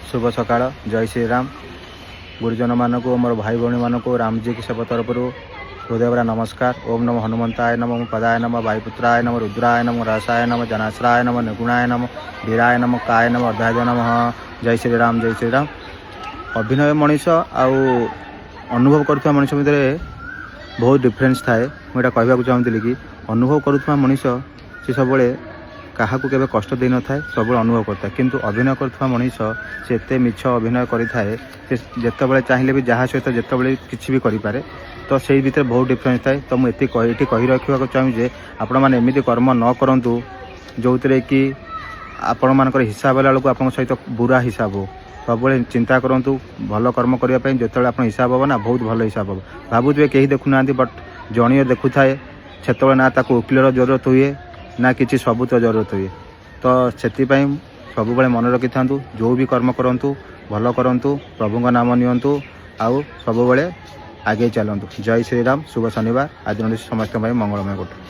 शुभ सकाळ जय श्रीराम गुरुजन मानक मोर भाई भौणी मानक रामजी की सब तरफ हृदय नमस्कार। ओम नमो हनुमंताय नमः पदाय नमः वायुपुत्राय नमः रुद्राय नमः रसाय नमः जनाश्राय नमः निगुणाय नमः वीराय नमः काय नमः अर्धाय नमः। जय श्रीराम जय श्रीराम। अभिनय मनीष अनुभव करुवा मनीष भितर बहुत डिफरेन्स थाए। मुझे कहवाक चाहूँगी कि अनुभव करुवा मनीष से सब क्या केवे कष्ट दे न था सब अनुभव करता है, किंतु अभिनय करुवा मनीष से एत मिछ अभिनय करें जिते चाहिए भी जहाँ सहित जिते किसी भी करें तो से भीतर बहुत डिफरेन्स थाए। तो मुझे ये कही रखा चाहूँजे आपण मैंने एमती कर्म न करूँ जो थे कि आपण मानकर हिसाब बेला आप सहित बुरा हिसाब हो। सब चिंता करूँ भल कर्म करने जो आप हिसाब हम ना बहुत भल हिसाब हम भावुए कहीं देखुना बट जड़िए देखु थाए से ना वकिलर जरूरत हुए ना किसी सबूत जरूरत हुए। तो से सब मन रखि था जो भी कर्म करूँ भल करूँ प्रभु नाम नियंतु आउ सब आगे चलतु। जय श्रीराम। शुभ शनिवार। आज समस्त मंगलमय घटू।